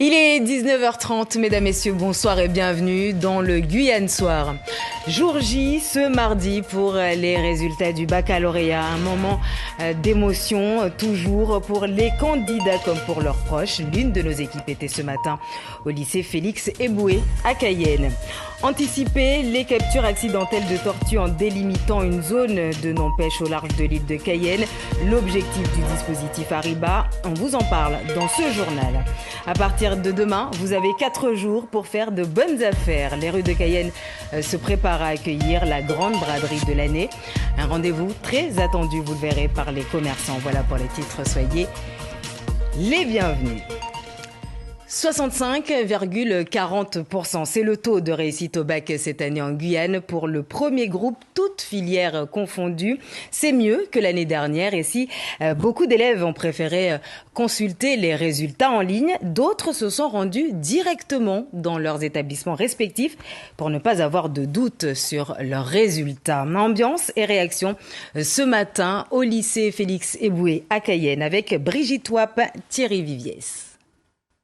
Il est 19h30, mesdames, messieurs, bonsoir et bienvenue dans le Guyane Soir. Jour J ce mardi pour les résultats du baccalauréat. Un moment d'émotion toujours pour les candidats comme pour leurs proches. L'une de nos équipes était ce matin au lycée Félix Eboué à Cayenne. Anticiper les captures accidentelles de tortues en délimitant une zone de non-pêche au large de l'île de Cayenne. L'objectif du dispositif Ariba, on vous en parle dans ce journal. À partir de demain, vous avez 4 jours pour faire de bonnes affaires. Les rues de Cayenne se préparent à accueillir la grande braderie de l'année. Un rendez-vous très attendu, vous le verrez, par les commerçants. Voilà pour les titres, soyez les bienvenus. 65,40%, c'est le taux de réussite au bac cette année en Guyane pour le premier groupe, toutes filières confondues. C'est mieux que l'année dernière et si beaucoup d'élèves ont préféré consulter les résultats en ligne, d'autres se sont rendus directement dans leurs établissements respectifs pour ne pas avoir de doute sur leurs résultats. Ambiance et réaction ce matin au lycée Félix Eboué à Cayenne avec Brigitte Wap, Thierry Viviès.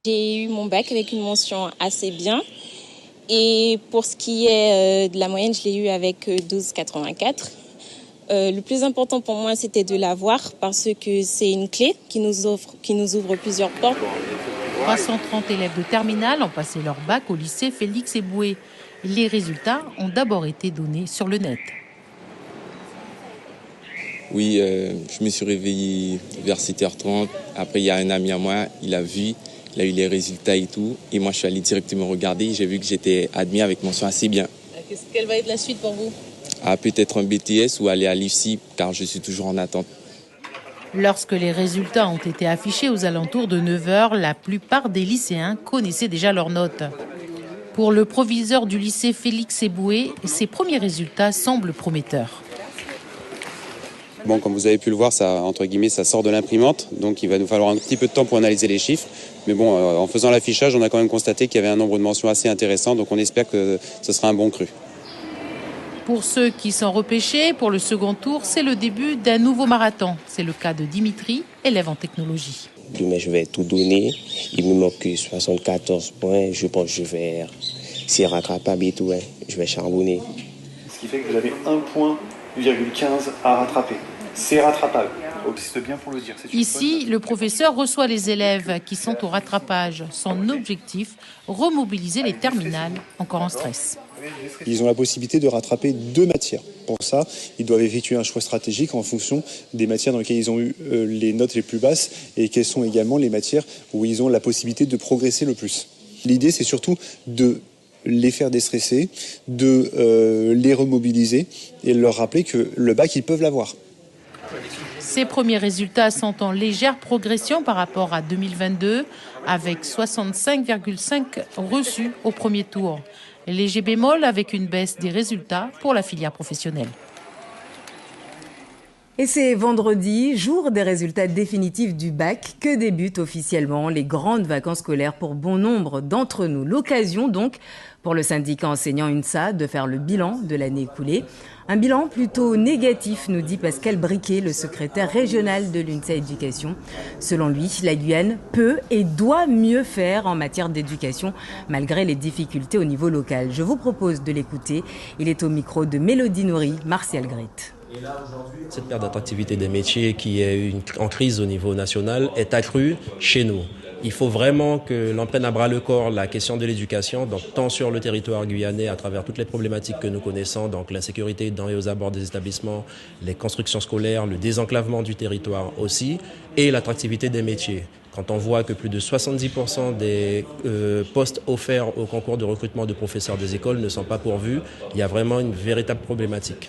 J'ai eu mon bac avec une mention assez bien et pour ce qui est de la moyenne, je l'ai eu avec 12,84. Le plus important pour moi, c'était de l'avoir parce que c'est une clé qui nous ouvre plusieurs portes. 330 élèves de terminale ont passé leur bac au lycée Félix Eboué. Les résultats ont d'abord été donnés sur le net. Oui, je me suis réveillé vers 7h30. Après, il y a un ami à moi, il a vu. Il a eu les résultats et tout. Et moi, je suis allé directement regarder. J'ai vu que j'étais admis avec mention assez bien. Quelle va être la suite pour vous ? Peut-être un BTS ou aller à l'IFSI, car je suis toujours en attente. Lorsque les résultats ont été affichés aux alentours de 9h, la plupart des lycéens connaissaient déjà leurs notes. Pour le proviseur du lycée Félix Eboué, ces premiers résultats semblent prometteurs. Bon, comme vous avez pu le voir, ça, entre guillemets, ça sort de l'imprimante, donc il va nous falloir un petit peu de temps pour analyser les chiffres. Mais bon, en faisant l'affichage, on a quand même constaté qu'il y avait un nombre de mentions assez intéressant, donc on espère que ce sera un bon cru. Pour ceux qui sont repêchés pour le second tour, c'est le début d'un nouveau marathon. C'est le cas de Dimitri, élève en technologie. Demain, je vais tout donner. Il me manque 74 points. Je pense que je vais, c'est rattrapable et tout, je vais charbonner. Ce qui fait que vous avez 1,15 point à rattraper. C'est rattrapable. C'est bien pour le dire. Ici, le professeur reçoit les élèves qui sont au rattrapage. Son objectif, remobiliser les terminales encore en stress. Ils ont la possibilité de rattraper 2 matières. Pour ça, ils doivent effectuer un choix stratégique en fonction des matières dans lesquelles ils ont eu les notes les plus basses et quelles sont également les matières où ils ont la possibilité de progresser le plus. L'idée, c'est surtout de les faire déstresser, de les remobiliser et leur rappeler que le bac, ils peuvent l'avoir. Ces premiers résultats sont en légère progression par rapport à 2022, avec 65,5 reçus au premier tour. Léger bémol avec une baisse des résultats pour la filière professionnelle. Et c'est vendredi, jour des résultats définitifs du bac, que débutent officiellement les grandes vacances scolaires pour bon nombre d'entre nous. L'occasion donc pour le syndicat enseignant UNSA de faire le bilan de l'année écoulée. Un bilan plutôt négatif, nous dit Pascal Briquet, le secrétaire régional de l'UNSA Éducation. Selon lui, la Guyane peut et doit mieux faire en matière d'éducation, malgré les difficultés au niveau local. Je vous propose de l'écouter. Il est au micro de Mélodie Nourri, Martial Grit. Et là, aujourd'hui, cette perte d'attractivité des métiers qui est en crise au niveau national est accrue chez nous. Il faut vraiment que l'on prenne à bras le corps la question de l'éducation, donc tant sur le territoire guyanais à travers toutes les problématiques que nous connaissons, donc l'insécurité dans et aux abords des établissements, les constructions scolaires, le désenclavement du territoire aussi, et l'attractivité des métiers. Quand on voit que plus de 70% des postes offerts au concours de recrutement de professeurs des écoles ne sont pas pourvus, il y a vraiment une véritable problématique.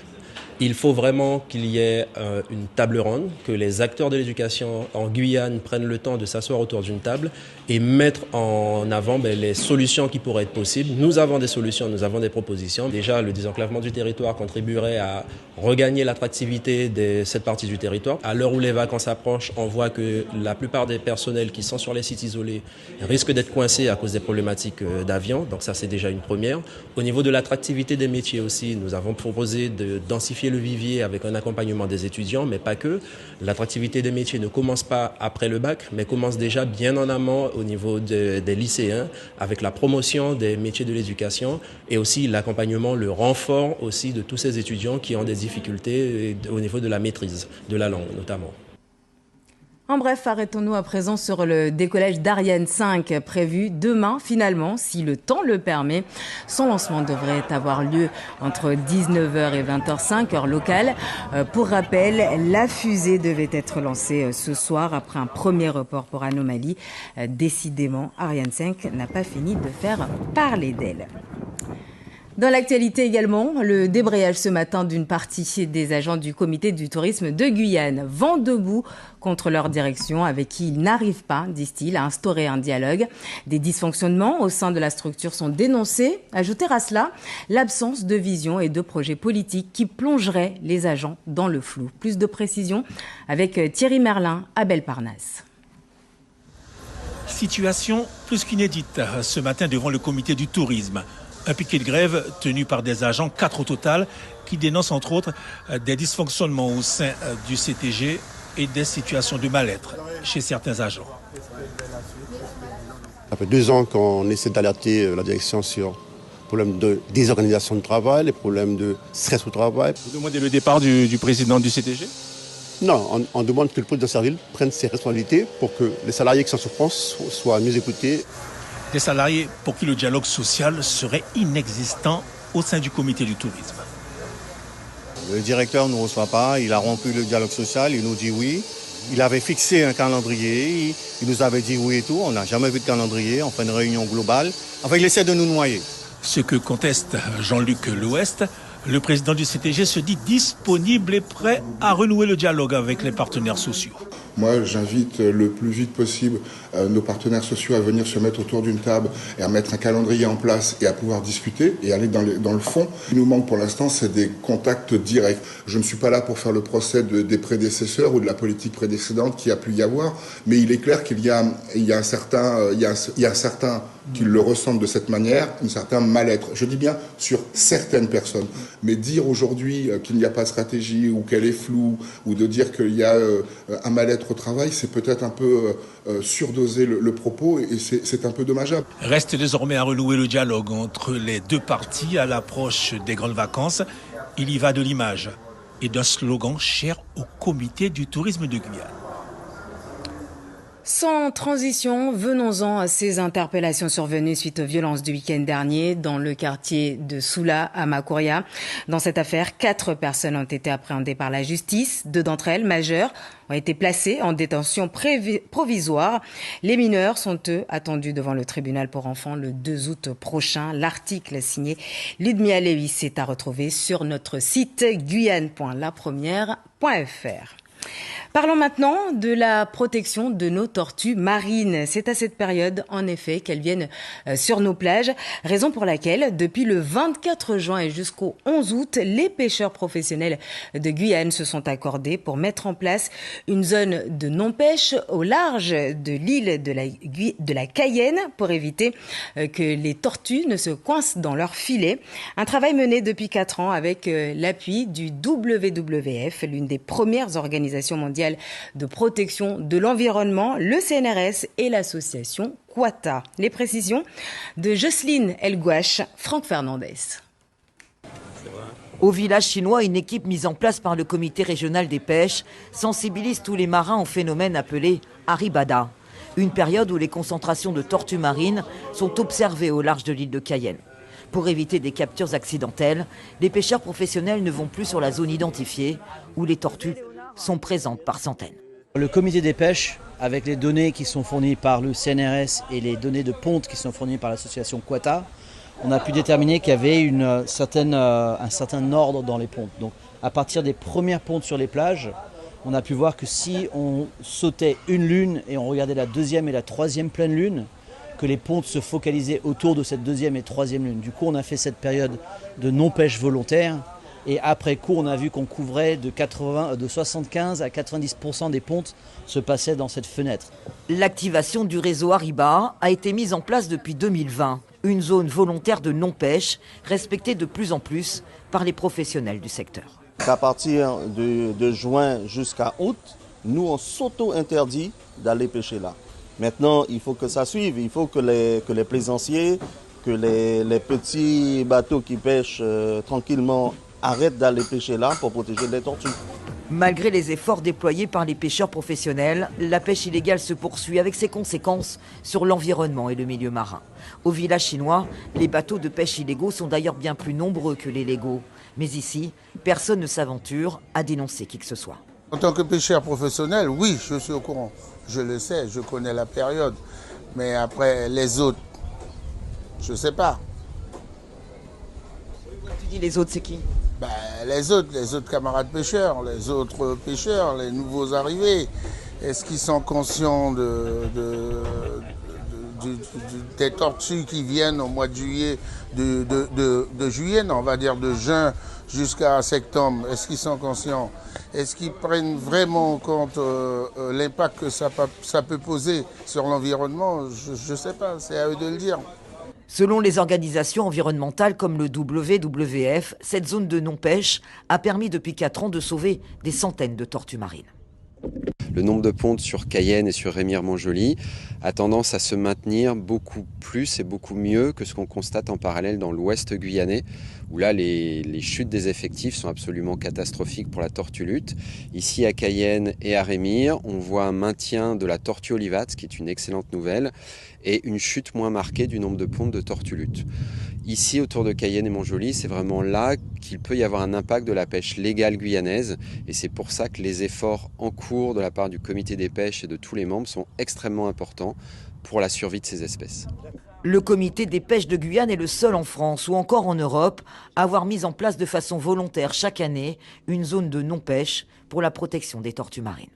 Il faut vraiment qu'il y ait une table ronde, que les acteurs de l'éducation en Guyane prennent le temps de s'asseoir autour d'une table et mettre en avant les solutions qui pourraient être possibles. Nous avons des solutions, nous avons des propositions. Déjà, le désenclavement du territoire contribuerait à regagner l'attractivité de cette partie du territoire. À l'heure où les vacances approchent, on voit que la plupart des personnels qui sont sur les sites isolés risquent d'être coincés à cause des problématiques d'avion. Donc ça, c'est déjà une première. Au niveau de l'attractivité des métiers aussi, nous avons proposé de densifier diversifier le vivier avec un accompagnement des étudiants, mais pas que. L'attractivité des métiers ne commence pas après le bac, mais commence déjà bien en amont au niveau des lycéens, avec la promotion des métiers de l'éducation et aussi l'accompagnement, le renfort aussi de tous ces étudiants qui ont des difficultés au niveau de la maîtrise de la langue notamment. En bref, arrêtons-nous à présent sur le décollage d'Ariane 5 prévu demain finalement, si le temps le permet. Son lancement devrait avoir lieu entre 19h et 20h05, heure locale. Pour rappel, la fusée devait être lancée ce soir après un premier report pour anomalie. Décidément, Ariane 5 n'a pas fini de faire parler d'elle. Dans l'actualité également, le débrayage ce matin d'une partie des agents du comité du tourisme de Guyane. Vent debout contre leur direction avec qui ils n'arrivent pas, disent-ils, à instaurer un dialogue. Des dysfonctionnements au sein de la structure sont dénoncés. Ajouter à cela l'absence de vision et de projets politiques qui plongeraient les agents dans le flou. Plus de précisions avec Thierry Merlin à Belleparnasse. Situation plus qu'inédite ce matin devant le comité du tourisme. Un piquet de grève tenu par des agents, 4 au total, qui dénoncent entre autres des dysfonctionnements au sein du CTG et des situations de mal-être chez certains agents. Ça fait 2 ans qu'on essaie d'alerter la direction sur les problèmes de désorganisation du travail, les problèmes de stress au travail. Vous demandez le départ du président du CTG ? Non, on demande que le président de service prenne ses responsabilités pour que les salariés qui sont en souffrance soient mieux écoutés. Des salariés pour qui le dialogue social serait inexistant au sein du comité du tourisme. Le directeur ne nous reçoit pas, il a rompu le dialogue social, il nous dit oui. Il avait fixé un calendrier, il nous avait dit oui et tout, on n'a jamais vu de calendrier, on fait une réunion globale. Enfin, il essaie de nous noyer. Ce que conteste Jean-Luc L'Ouest, le président du CTG se dit disponible et prêt à renouer le dialogue avec les partenaires sociaux. Moi, j'invite le plus vite possible nos partenaires sociaux à venir se mettre autour d'une table et à mettre un calendrier en place et à pouvoir discuter et aller dans le fond. Ce qui nous manque pour l'instant, c'est des contacts directs. Je ne suis pas là pour faire le procès des prédécesseurs ou de la politique précédente qu'il y a pu y avoir, mais il est clair qu'il y a un certain qui le ressentent de cette manière, un certain mal-être. Je dis bien sur certaines personnes. Mais dire aujourd'hui qu'il n'y a pas de stratégie ou qu'elle est floue, ou de dire qu'il y a un mal-être au travail, c'est peut-être un peu surdoser le propos et c'est un peu dommageable. Reste désormais à renouer le dialogue entre les deux parties à l'approche des grandes vacances. Il y va de l'image et d'un slogan cher au comité du tourisme de Guyane. Sans transition, venons-en à ces interpellations survenues suite aux violences du week-end dernier dans le quartier de Soula à Makouria. Dans cette affaire, 4 personnes ont été appréhendées par la justice. 2 d'entre elles, majeures, ont été placées en détention provisoire. Les mineurs sont, eux, attendus devant le tribunal pour enfants le 2 août prochain. L'article signé Ludmilla Lewis est à retrouver sur notre site guyane.lapremière.fr. Parlons maintenant de la protection de nos tortues marines. C'est à cette période, en effet, qu'elles viennent sur nos plages, raison pour laquelle, depuis le 24 juin et jusqu'au 11 août, les pêcheurs professionnels de Guyane se sont accordés pour mettre en place une zone de non-pêche au large de l'île de la Cayenne pour éviter que les tortues ne se coincent dans leur filet. Un travail mené depuis 4 ans avec l'appui du WWF, l'une des premières organisations mondiales de protection de l'environnement, le CNRS et l'association Quata. Les précisions de Jocelyne Elgouache, Franck Fernandez. Au village chinois, une équipe mise en place par le comité régional des pêches sensibilise tous les marins au phénomène appelé Haribada, une période où les concentrations de tortues marines sont observées au large de l'île de Cayenne. Pour éviter des captures accidentelles, les pêcheurs professionnels ne vont plus sur la zone identifiée où les tortues sont présentes par centaines. Le comité des pêches, avec les données qui sont fournies par le CNRS et les données de ponte qui sont fournies par l'association Quata, on a pu déterminer qu'il y avait un certain ordre dans les pontes. Donc à partir des premières pontes sur les plages, on a pu voir que si on sautait une lune et on regardait la 2e et la 3e pleine lune, que les pontes se focalisaient autour de cette 2e et 3e lune. Du coup, on a fait cette période de non-pêche volontaire. Et après coup, on a vu qu'on couvrait de 75 à 90% des pontes se passaient dans cette fenêtre. L'activation du réseau Hariba a été mise en place depuis 2020. Une zone volontaire de non-pêche respectée de plus en plus par les professionnels du secteur. À partir de juin jusqu'à août, nous, on s'auto-interdit d'aller pêcher là. Maintenant, il faut que ça suive. Il faut que les plaisanciers, que les petits bateaux qui pêchent tranquillement arrêtent d'aller pêcher là pour protéger les tortues. Malgré les efforts déployés par les pêcheurs professionnels, la pêche illégale se poursuit avec ses conséquences sur l'environnement et le milieu marin. Au village chinois, les bateaux de pêche illégaux sont d'ailleurs bien plus nombreux que les légaux. Mais ici, personne ne s'aventure à dénoncer qui que ce soit. En tant que pêcheur professionnel, oui, je suis au courant. Je le sais, je connais la période. Mais après, les autres, je ne sais pas. Tu dis les autres, c'est qui? Les autres camarades pêcheurs, les autres pêcheurs, les nouveaux arrivés. Est-ce qu'ils sont conscients des tortues qui viennent au mois de juillet, de juillet, non, on va dire de juin jusqu'à septembre? Est-ce qu'ils sont conscients? Est-ce qu'ils prennent vraiment en compte l'impact que ça peut poser sur l'environnement? Je ne sais pas, c'est à eux de le dire. Selon les organisations environnementales comme le WWF, cette zone de non-pêche a permis depuis 4 ans de sauver des centaines de tortues marines. Le nombre de pontes sur Cayenne et sur Rémire-Montjoly a tendance à se maintenir beaucoup plus et beaucoup mieux que ce qu'on constate en parallèle dans l'ouest guyanais, où là les chutes des effectifs sont absolument catastrophiques pour la tortue luth. Ici à Cayenne et à Rémire, on voit un maintien de la tortue olivate, ce qui est une excellente nouvelle, et une chute moins marquée du nombre de pontes de tortue luth. Ici, autour de Cayenne et Montjoly, c'est vraiment là qu'il peut y avoir un impact de la pêche légale guyanaise, et c'est pour ça que les efforts en cours de la part du comité des pêches et de tous les membres sont extrêmement importants pour la survie de ces espèces. Le comité des pêches de Guyane est le seul en France ou encore en Europe à avoir mis en place de façon volontaire chaque année une zone de non-pêche pour la protection des tortues marines.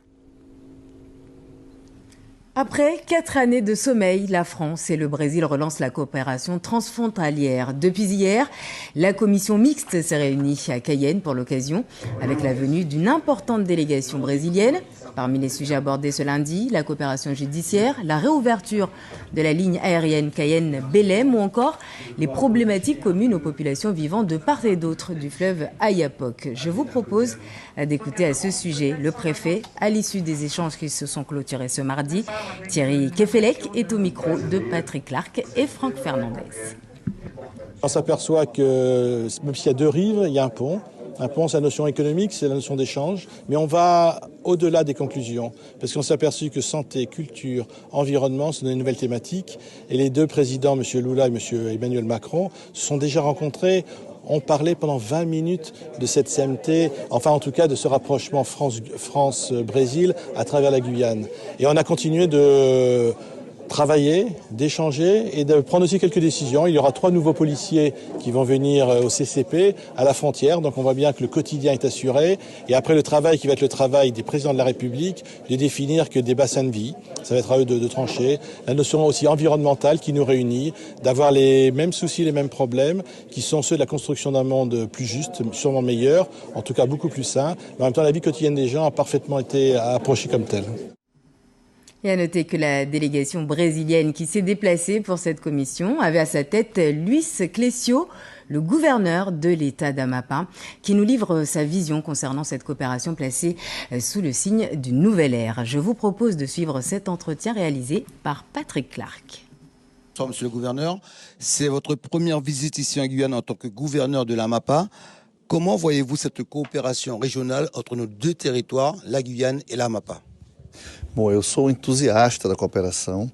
Après 4 années de sommeil, la France et le Brésil relancent la coopération transfrontalière. Depuis hier, la commission mixte s'est réunie à Cayenne pour l'occasion, avec la venue d'une importante délégation brésilienne. Parmi les sujets abordés ce lundi, la coopération judiciaire, la réouverture de la ligne aérienne Cayenne-Belém ou encore les problématiques communes aux populations vivant de part et d'autre du fleuve Ayapoc. Je vous propose d'écouter à ce sujet le préfet à l'issue des échanges qui se sont clôturés ce mardi. Thierry Kefelec est au micro de Patrick Clark et Franck Fernandez. On s'aperçoit que même s'il y a 2 rives, il y a un pont. Un pont, c'est la notion économique, c'est la notion d'échange, mais on va au-delà des conclusions, parce qu'on s'est aperçu que santé, culture, environnement sont des nouvelles thématiques, et les 2 présidents, M. Lula et M. Emmanuel Macron, se sont déjà rencontrés. On parlait pendant 20 minutes de cette CMT, enfin en tout cas de ce rapprochement France-Brésil à travers la Guyane. Et on a continué de travailler, d'échanger et de prendre aussi quelques décisions. Il y aura 3 nouveaux policiers qui vont venir au CCP, à la frontière, donc on voit bien que le quotidien est assuré. Et après le travail qui va être le travail des présidents de la République, de définir que des bassins de vie, ça va être à eux de trancher. La notion aussi environnementale qui nous réunit, d'avoir les mêmes soucis, les mêmes problèmes, qui sont ceux de la construction d'un monde plus juste, sûrement meilleur, en tout cas beaucoup plus sain. Mais en même temps, la vie quotidienne des gens a parfaitement été approchée comme telle. Et à noter que la délégation brésilienne qui s'est déplacée pour cette commission avait à sa tête Luis Clécio, le gouverneur de l'État d'Amapá, qui nous livre sa vision concernant cette coopération placée sous le signe d'une nouvelle ère. Je vous propose de suivre cet entretien réalisé par Patrick Clark. Bonsoir, monsieur le gouverneur. C'est votre première visite ici en Guyane en tant que gouverneur de l'Amapá. Comment voyez-vous cette coopération régionale entre nos 2 territoires, la Guyane et l'Amapá? Bom, eu sou entusiasta da cooperação.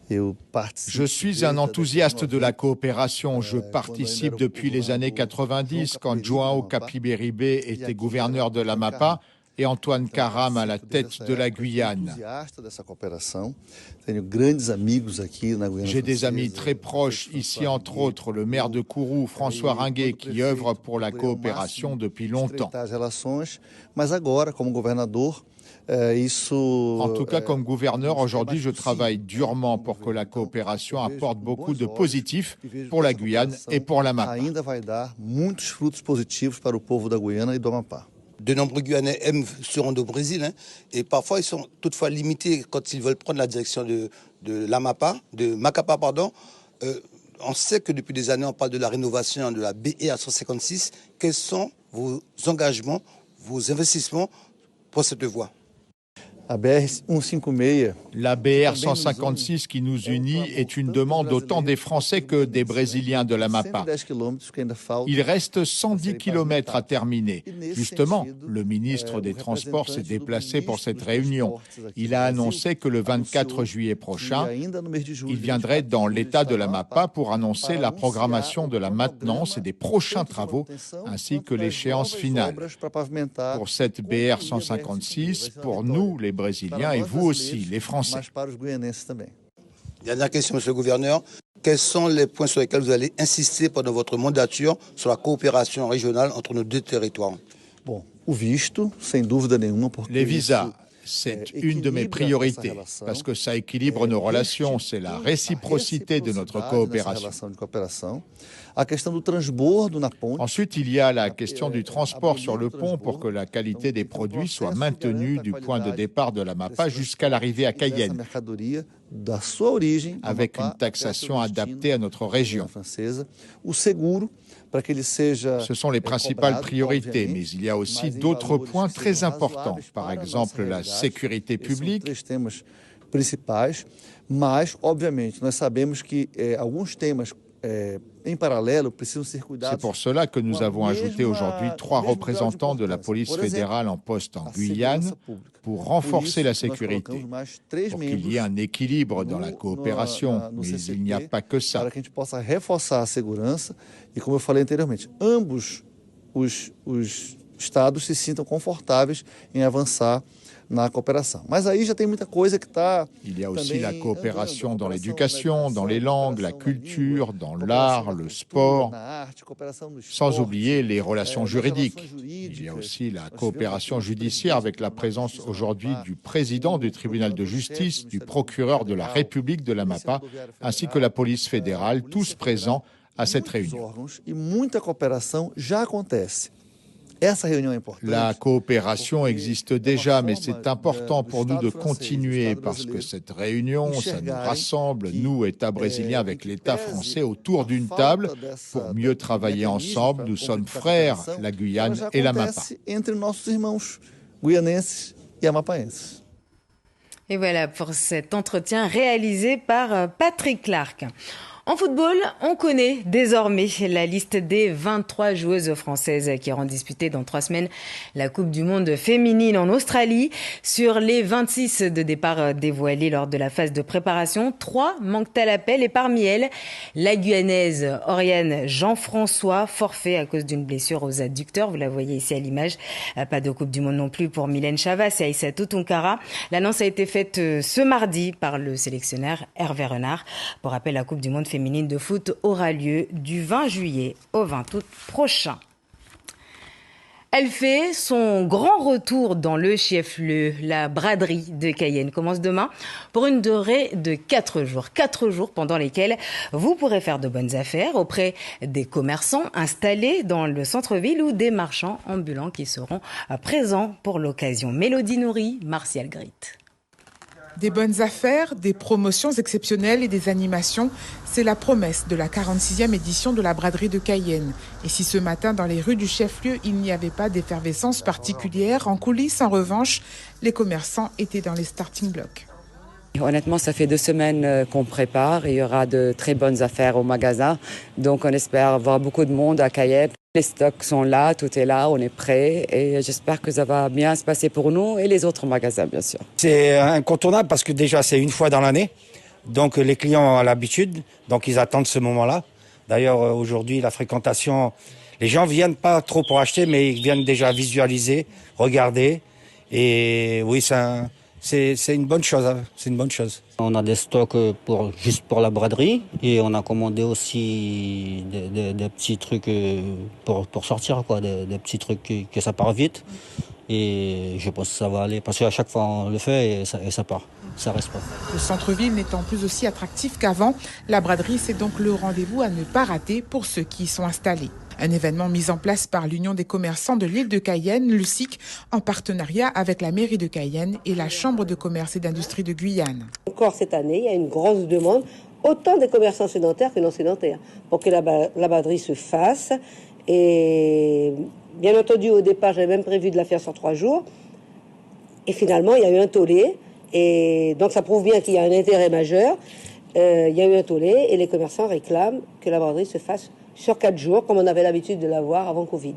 Je suis un enthousiaste de la coopération. Je participe depuis les années 90 quand João Capiberibe était gouverneur de l'Amapá et Antoine Karam à la tête de la Guyane. J'ai des amis très proches ici, entre autres le maire de Kourou, François Ringuet, qui œuvre pour la coopération depuis longtemps. En tout cas, comme gouverneur, aujourd'hui, je travaille durement pour que la coopération apporte beaucoup de positifs pour la Guyane et pour l'Amapá. De nombreux Guyanais aiment se rendre au Brésil et parfois ils sont toutefois limités quand ils veulent prendre la direction de Macapá. On sait que depuis des années on parle de la rénovation de la BR 156. Quels sont vos engagements, vos investissements pour cette voie? La BR 156 qui nous unit est une demande autant des Français que des Brésiliens de la MAPA. Il reste 110 km à terminer. Justement, le ministre des Transports s'est déplacé pour cette réunion. Il a annoncé que le 24 juillet prochain, il viendrait dans l'État de la MAPA pour annoncer la programmation de la maintenance et des prochains travaux, ainsi que l'échéance finale. Pour cette BR 156, pour nous, les Brésiliens, et vous aussi, les Français. Dernière question, Monsieur le Gouverneur. Quels sont les points sur lesquels vous allez insister pendant votre mandature sur la coopération régionale entre nos deux territoires? Les visas, c'est une de mes priorités, parce que ça équilibre nos relations, c'est la réciprocité de notre coopération. Ensuite, il y a la question du transport sur le pont pour que la qualité des produits soit maintenue du point de départ de la MAPA jusqu'à l'arrivée à Cayenne, avec une taxation adaptée à notre région. Ce sont les principales priorités, mais il y a aussi d'autres points très importants, par exemple la sécurité publique. C'est pour cela que nous avons ajouté aujourd'hui 3 représentants de la police fédérale en poste en Guyane pour renforcer la sécurité, pour qu'il y ait un équilibre dans la coopération, mais il n'y a pas que ça. E como eu falei anteriormente, ambos os estados se sintam confortáveis em avançar na coopération. Mas aí já tem muita coisa que está. Il y a aussi la coopération dans l'éducation, dans les langues, la culture, dans l'art, le sport, sans oublier les relations juridiques. Il y a aussi la coopération judiciaire avec la présence aujourd'hui du président du tribunal de justice, du procureur de la République de la MAPA, ainsi que la police fédérale, tous présents à cette réunion. E muita cooperação já acontece. La coopération existe déjà, mais c'est important pour nous de continuer parce que cette réunion, ça nous rassemble, nous, État brésilien avec l'État français, autour d'une table pour mieux travailler ensemble. Nous sommes frères, la Guyane et la MAPA. Et voilà pour cet entretien réalisé par Patrick Clark. En football, on connaît désormais la liste des 23 joueuses françaises qui auront disputé dans 3 semaines la Coupe du Monde féminine en Australie. Sur les 26 de départ dévoilés lors de la phase de préparation, 3 manquent à l'appel et parmi elles, la Guyanaise Oriane Jean-François, forfait à cause d'une blessure aux adducteurs. Vous la voyez ici à l'image. Pas de Coupe du Monde non plus pour Mylène Chavas et Aïssatou Tounkara. L'annonce a été faite ce mardi par le sélectionneur Hervé Renard. Pour rappel, la Coupe du Monde féminine de foot aura lieu du 20 juillet au 20 août prochain. Elle fait son grand retour dans le chef-lieu. La braderie de Cayenne commence demain pour une durée de 4 jours. 4 jours pendant lesquels vous pourrez faire de bonnes affaires auprès des commerçants installés dans le centre-ville ou des marchands ambulants qui seront présents pour l'occasion. Mélodie Nourri, Martial Grit. Des bonnes affaires, des promotions exceptionnelles et des animations, c'est la promesse de la 46e édition de la braderie de Cayenne. Et si ce matin, dans les rues du chef-lieu, il n'y avait pas d'effervescence particulière, en coulisses, en revanche, les commerçants étaient dans les starting blocks. Honnêtement, ça fait 2 semaines qu'on prépare. Il y aura de très bonnes affaires au magasin. Donc, on espère avoir beaucoup de monde à Cayenne. Les stocks sont là, tout est là, on est prêt. Et j'espère que ça va bien se passer pour nous et les autres magasins, bien sûr. C'est incontournable parce que déjà, c'est une fois dans l'année. Donc, les clients ont l'habitude. Donc, ils attendent ce moment-là. D'ailleurs, aujourd'hui, la fréquentation, les gens viennent pas trop pour acheter, mais ils viennent déjà visualiser, regarder. Et oui, c'est une bonne chose. C'est une bonne chose. On a des stocks juste pour la braderie et on a commandé aussi des petits trucs pour sortir, quoi, des petits trucs que ça part vite. Et je pense que ça va aller parce qu'à chaque fois on le fait et ça part. Ça reste pas. Le centre-ville n'étant plus aussi attractif qu'avant, la braderie, c'est donc le rendez-vous à ne pas rater pour ceux qui y sont installés. Un événement mis en place par l'Union des commerçants de l'île de Cayenne, l'USIC, en partenariat avec la mairie de Cayenne et la Chambre de commerce et d'industrie de Guyane. Encore cette année, il y a une grosse demande, autant des commerçants sédentaires que non sédentaires, pour que la braderie se fasse. Et Bien entendu, au départ, j'avais même prévu de la faire sur 3 jours. Et finalement, il y a eu un tollé. Et donc, ça prouve bien qu'il y a un intérêt majeur. Il y a eu un tollé et les commerçants réclament que la braderie se fasse sur 4 jours, comme on avait l'habitude de l'avoir avant Covid.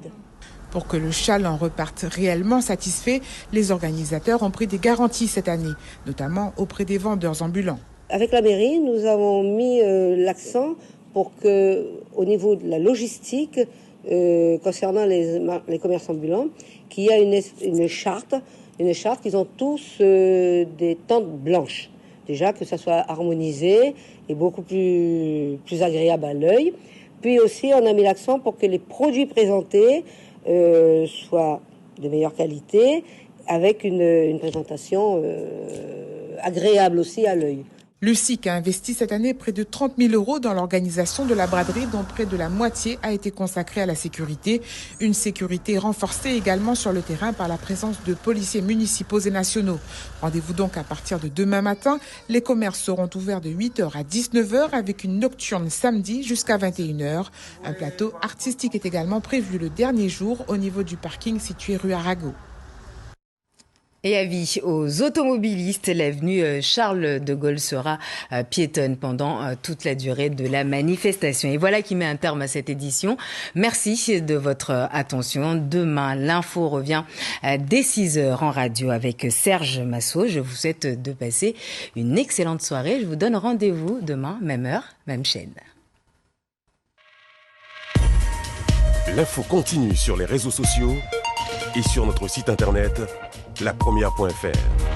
Pour que le chaland reparte réellement satisfait, les organisateurs ont pris des garanties cette année, notamment auprès des vendeurs ambulants. Avec la mairie, nous avons mis l'accent pour que, au niveau de la logistique, concernant les commerces ambulants, qu'il y a une charte qu'ils ont tous des tentes blanches. Déjà que ça soit harmonisé et beaucoup plus agréable à l'œil. Puis aussi, on a mis l'accent pour que les produits présentés soient de meilleure qualité, avec une présentation agréable aussi à l'œil. Le SIC a investi cette année près de 30 000 € dans l'organisation de la braderie, dont près de la moitié a été consacrée à la sécurité. Une sécurité renforcée également sur le terrain par la présence de policiers municipaux et nationaux. Rendez-vous donc à partir de demain matin. Les commerces seront ouverts de 8h à 19h avec une nocturne samedi jusqu'à 21h. Un plateau artistique est également prévu le dernier jour au niveau du parking situé rue Arago. Et avis aux automobilistes, l'avenue Charles de Gaulle sera piétonne pendant toute la durée de la manifestation. Et voilà qui met un terme à cette édition. Merci de votre attention. Demain, l'info revient dès 6h en radio avec Serge Massot. Je vous souhaite de passer une excellente soirée. Je vous donne rendez-vous demain, même heure, même chaîne. L'info continue sur les réseaux sociaux et sur notre site internet lapremière.fr.